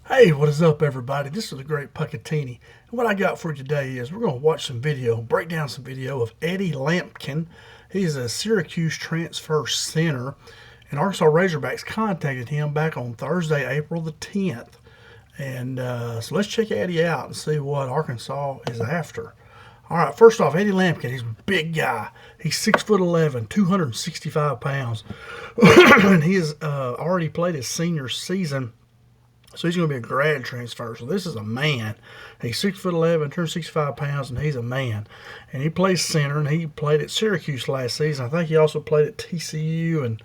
Hey, what is up, everybody? This is the Great Puckettini. And what I got for you today is we're going to watch some video, break down some video of Eddie Lampkin. He's a Syracuse transfer center, and Arkansas Razorbacks contacted him back on Thursday, April the 10th. And so let's check Eddie out and see what Arkansas is after. All right, first off, Eddie Lampkin, he's a big guy. He's 6'11", 265 pounds. And he has already played his senior season. So he's going to be a grad transfer. So this is a man. He's 6'11", 265 pounds, and he's a man. And he plays center, and he played at Syracuse last season. I think he also played at TCU and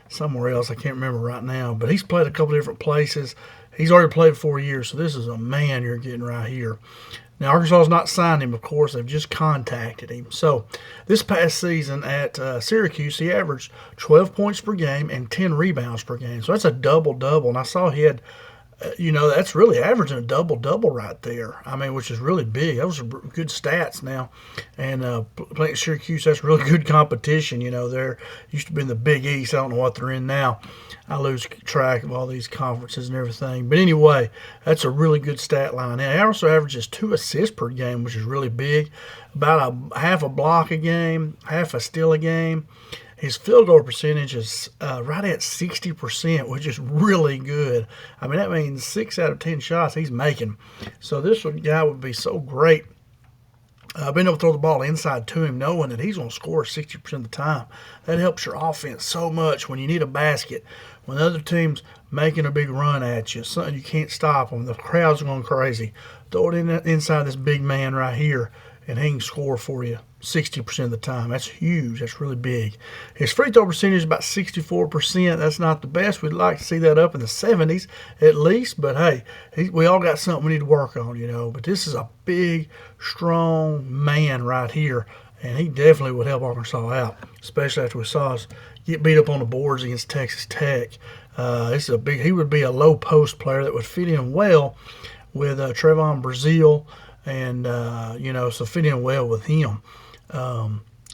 somewhere else. I can't remember right now. But he's played a couple different places. He's already played 4 years, so this is a man you're getting right here. Now, Arkansas has not signed him, of course. They've just contacted him. So this past season at Syracuse, he averaged 12 points per game and 10 rebounds per game. So that's a double-double. And I saw he had that's really averaging a double-double right there. I mean, which is really big. Those are good stats now. And playing at Syracuse, that's really good competition. They're used to be in the Big East. I don't know what they're in now. I lose track of all these conferences and everything. But anyway, that's a really good stat line. Now, he also averages 2 assists per game, which is really big. About a half a block a game, half a steal a game. His field goal percentage is right at 60%, which is really good. I mean, that means 6 out of 10 shots he's making. So this guy would be so great. Being able to throw the ball inside to him, knowing that he's going to score 60% of the time. That helps your offense so much when you need a basket. When the other team's making a big run at you, something you can't stop them, the crowd's going crazy. Throw it inside this big man right here, and he can score for you 60% of the time. That's huge. That's really big. His free throw percentage is about 64%. That's not the best. We'd like to see that up in the 70s at least. But, hey, we all got something we need to work on, But this is a big, strong man right here. And he definitely would help Arkansas out, especially after we saw us get beat up on the boards against Texas Tech. He would be a low post player that would fit in well with Trevon Brazile. And, so fit in well with him.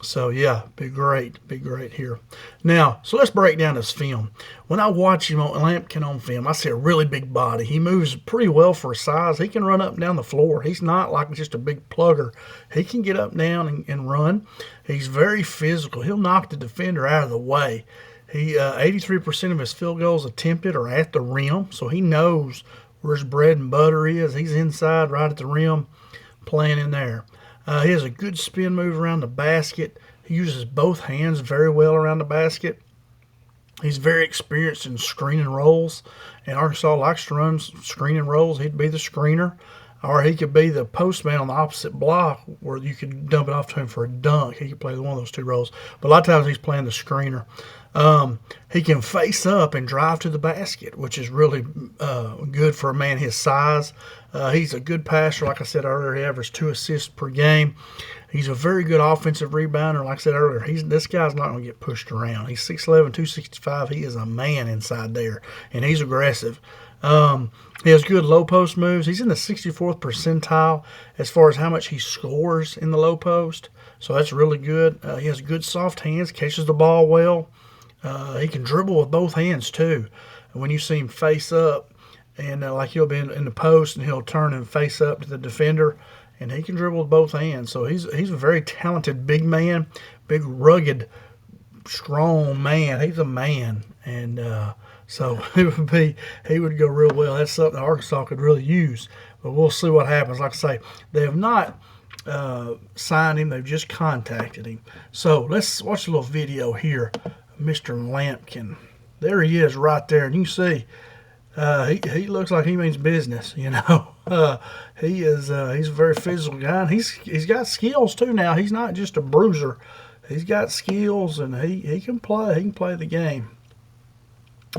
So, yeah, be great here. Now, so let's break down his film. When I watch him on Lampkin on film, I see a really big body. He moves pretty well for his size. He can run up and down the floor. He's not like just a big plugger. He can get up and down and run. He's very physical. He'll knock the defender out of the way. 83% of his field goals attempted are at the rim, so he knows where his bread and butter is. He's inside right at the rim, playing in there. He has a good spin move around the basket. He uses both hands very well around the basket. He's very experienced in screening rolls, and Arkansas likes to run screening rolls. He'd be the screener, or he could be the postman on the opposite block where you could dump it off to him for a dunk. He could play one of those two roles, but a lot of times he's playing the screener. He can face up and drive to the basket, which is really good for a man his size. He's a good passer. Like I said earlier, he averages 2 assists per game. He's a very good offensive rebounder. Like I said earlier, this guy's not going to get pushed around. He's 6'11", 265. He is a man inside there, and he's aggressive. He has good low post moves. He's in the 64th percentile as far as how much he scores in the low post. So that's really good. He has good soft hands, catches the ball well. He can dribble with both hands too. And when you see him face up, and like he'll be in the post, and he'll turn and face up to the defender, and he can dribble with both hands. So he's a very talented big man, big rugged, strong man. He's a man, and so he would go real well. That's something Arkansas could really use. But we'll see what happens. Like I say, they have not signed him. They've just contacted him. So let's watch a little video here. Mr. Lampkin. There he is right there. And you see, he looks like he means business, he's a very physical guy. And he's got skills too now. He's not just a bruiser. He's got skills, and he can play. He can play the game.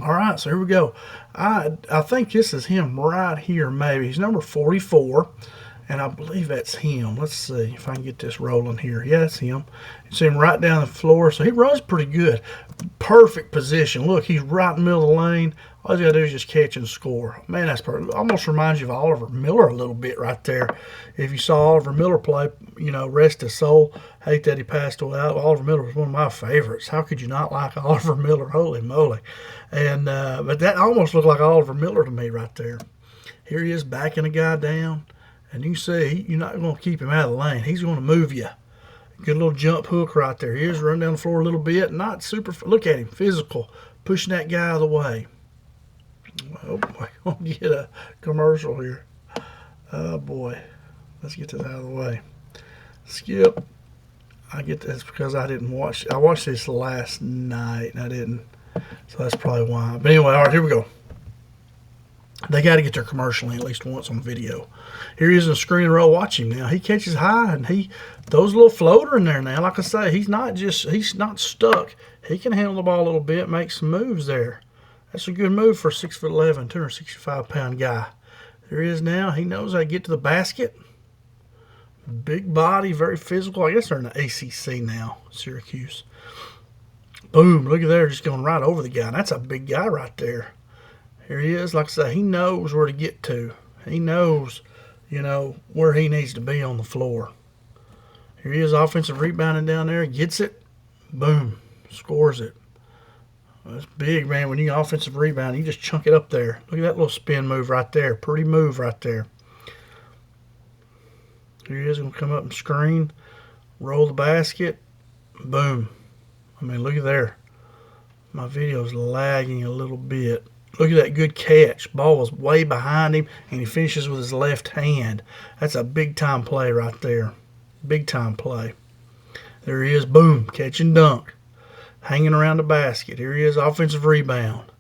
All right, so here we go. I think this is him right here, maybe. He's number 44. And I believe that's him. Let's see if I can get this rolling here. Yeah, that's him. You see him right down the floor. So he runs pretty good. Perfect position. Look, he's right in the middle of the lane. All he's got to do is just catch and score. Man, that's perfect. Almost reminds you of Oliver Miller a little bit right there. If you saw Oliver Miller play, rest his soul. Hate that he passed away. Oliver Miller was one of my favorites. How could you not like Oliver Miller? Holy moly. And but that almost looked like Oliver Miller to me right there. Here he is backing a guy down. And you can see you're not going to keep him out of the lane. He's going to move you. Good little jump hook right there. He is running down the floor a little bit. Not super. Look at him. Physical. Pushing that guy out of the way. Oh, boy. I'm going to get a commercial here. Oh, boy. Let's get this out of the way. Skip. I get this because I didn't watch. I watched this last night and I didn't. So that's probably why. But anyway, all right, here we go. They got to get their commercial in at least once on video. Here he is in the screen and roll. Watch him now. He catches high and he throws a little floater in there now. Like I say, he's not stuck. He can handle the ball a little bit, make some moves there. That's a good move for a 6'11", 265-pound guy. There he is now. He knows how to get to the basket. Big body, very physical. I guess they're in the ACC now, Syracuse. Boom, look at there, just going right over the guy. That's a big guy right there. Here he is. Like I say, he knows where to get to. He knows, where he needs to be on the floor. Here he is, offensive rebounding down there. Gets it. Boom. Scores it. That's big, man. When you offensive rebound, you just chunk it up there. Look at that little spin move right there. Pretty move right there. Here he is, going to come up and screen. Roll the basket. Boom. I mean, look at there. My video's lagging a little bit. Look at that good catch. Ball was way behind him, and he finishes with his left hand. That's a big-time play right there. Big-time play. There he is. Boom. Catch and dunk. Hanging around the basket. Here he is. Offensive rebound.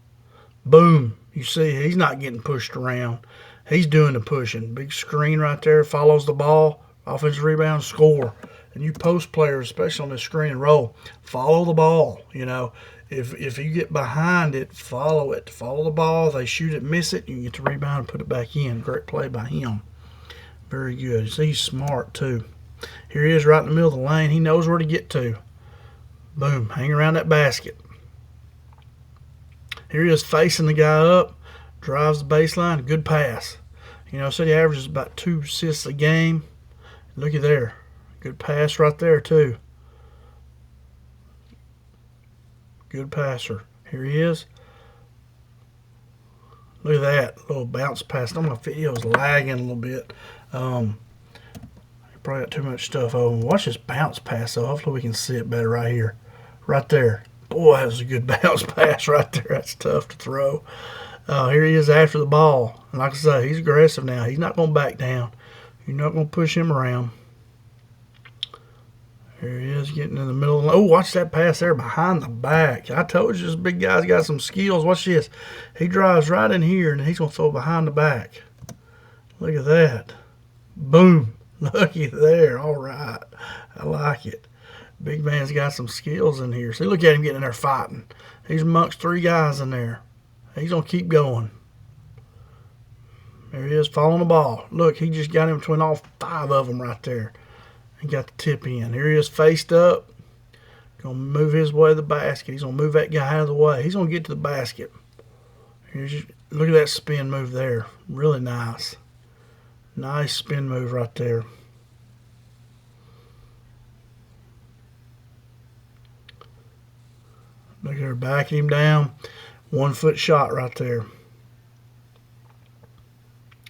Boom. You see, he's not getting pushed around. He's doing the pushing. Big screen right there. Follows the ball. Offensive rebound. Score. And you post players, especially on this screen and roll, follow the ball. If you get behind it, follow it. Follow the ball. They shoot it, miss it. You can get the rebound and put it back in. Great play by him. Very good. See, he's smart, too. Here he is right in the middle of the lane. He knows where to get to. Boom. Hang around that basket. Here he is facing the guy up. Drives the baseline. Good pass. Said he averages about 2 assists a game. Looky there. Good pass right there, too. Good passer. Here he is. Look at that. Little bounce pass. My video's lagging a little bit. Probably got too much stuff open. Watch this bounce pass, though. Hopefully we can see it better right here. Right there. Boy, that was a good bounce pass right there. That's tough to throw. Here he is after the ball. And like I say, he's aggressive now. He's not going to back down. You're not going to push him around. Here he is getting in the middle of the lane. Oh, watch that pass there behind the back. I told you this big guy's got some skills. Watch this. He drives right in here, and he's going to throw behind the back. Look at that. Boom. Looky there. All right. I like it. Big man's got some skills in here. See, look at him getting in there fighting. He's amongst 3 guys in there. He's going to keep going. There he is following the ball. Look, he just got him between all 5 of them right there. He got the tip in. Here he is faced up. Going to move his way to the basket. He's going to move that guy out of the way. He's going to get to the basket. Look at that spin move there. Really nice. Nice spin move right there. Look at her backing him down. 1-foot shot right there.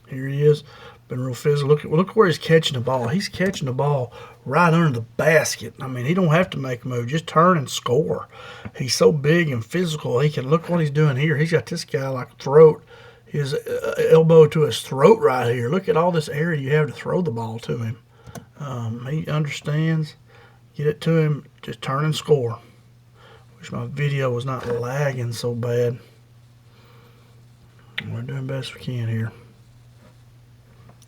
Here he is. Been real physical. Look where he's catching the ball. He's catching the ball right under the basket. I mean, he don't have to make a move. Just turn and score. He's so big and physical. He can look what he's doing here. He's got this guy like throat, his elbow to his throat right here. Look at all this area you have to throw the ball to him. He understands. Get it to him. Just turn and score. Wish my video was not lagging so bad. We're doing best we can here.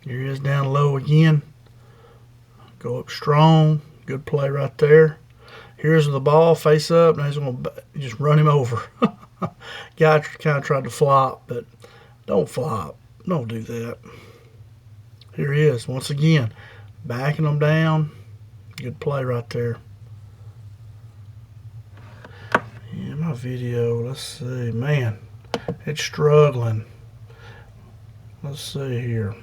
Here he is down low again. Go up strong. Good play right there. Here's the ball, face up. Now he's going to just run him over. Guy kind of tried to flop, but don't flop. Don't do that. Here he is once again. Backing him down. Good play right there. Yeah, my video, let's see. Man, it's struggling. Let's see here.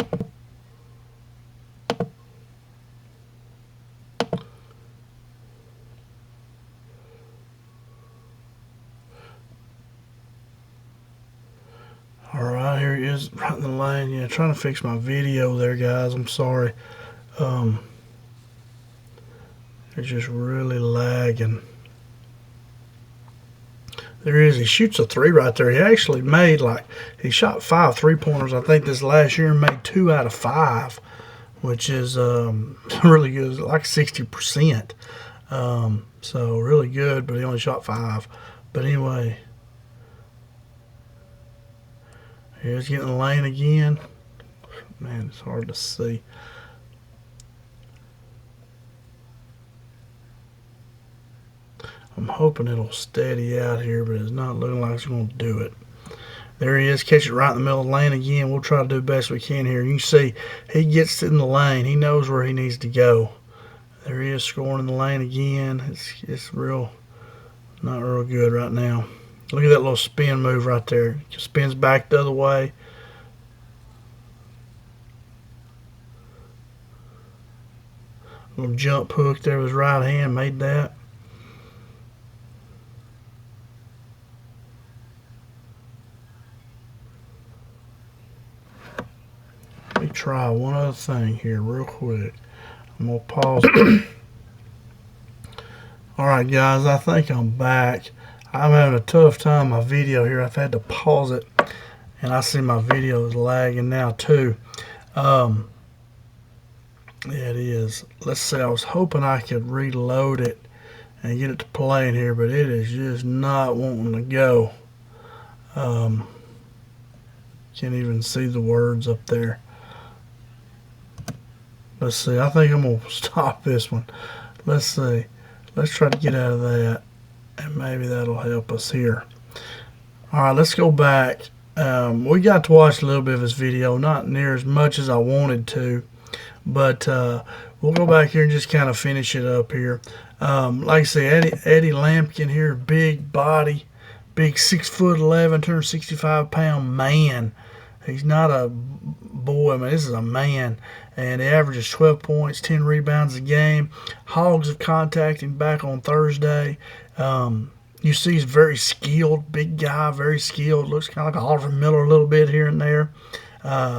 All right, here he is, right in the lane. lane. Yeah, trying to fix my video there, guys. I'm sorry. It's just really lagging. There he is. He shoots a 3 right there. He actually made, like, he shot 5 3-pointers, I think, this last year, and made 2 out of 5, which is really good, like 60%. So really good, but he only shot 5. But anyway, here's getting the lane again. Man, it's hard to see. I'm hoping it'll steady out here, but it's not looking like it's going to do it. There he is. Catch it right in the middle of the lane again. We'll try to do the best we can here. You can see he gets in the lane. He knows where he needs to go. There he is, scoring in the lane again. It's not real good right now. Look at that little spin move right there. Spins back the other way. Little jump hook there with his right hand. Made that. Let me try one other thing here real quick. I'm going to pause. Alright guys, I think I'm back. I'm having a tough time with my video here. I've had to pause it, and I see my video is lagging now too. Yeah, it is. Let's see, I was hoping I could reload it and get it to playing here, but it is just not wanting to go. Can't even see the words up there. Let's see, I think I'm going to stop this one. Let's see. Let's try to get out of that, and maybe that'll help us here. All right, let's go back. We got to watch a little bit of this video, not near as much as I wanted to, but we'll go back here and just kind of finish it up here. Like I say, Eddie Lampkin here, big body, big 6'11", 265-pound man. He's not a boy, I mean, this is a man. And he averages 12 points, 10 rebounds a game. Hogs have contacted him back on Thursday. You see he's very skilled, big guy, very skilled. Looks kind of like Oliver Miller a little bit here and there.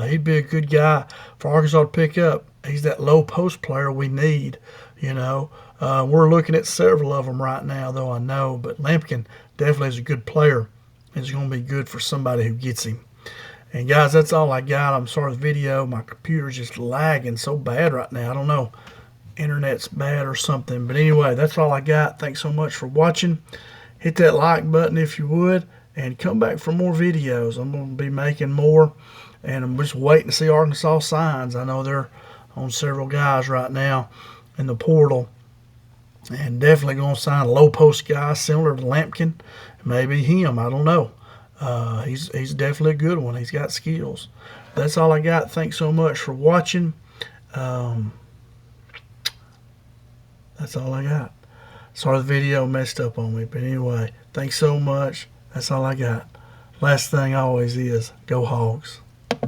He'd be a good guy for Arkansas to pick up. He's that low post player we need, you know. We're looking at several of them right now, though, I know. But Lampkin definitely is a good player. It's going to be good for somebody who gets him. And guys, that's all I got. I'm sorry the video. My computer's just lagging so bad right now. I don't know. Internet's bad or something. But anyway, that's all I got. Thanks so much for watching. Hit that like button if you would. And come back for more videos. I'm going to be making more. And I'm just waiting to see Arkansas signs. I know they're on several guys right now in the portal. And definitely going to sign a low post guy similar to Lampkin. Maybe him. I don't know. He's definitely a good one. He's got skills. That's all I got. Thanks so much for watching. That's all I got. Sorry the video messed up on me, but anyway, thanks so much. That's all I got. Last thing always is, go Hogs.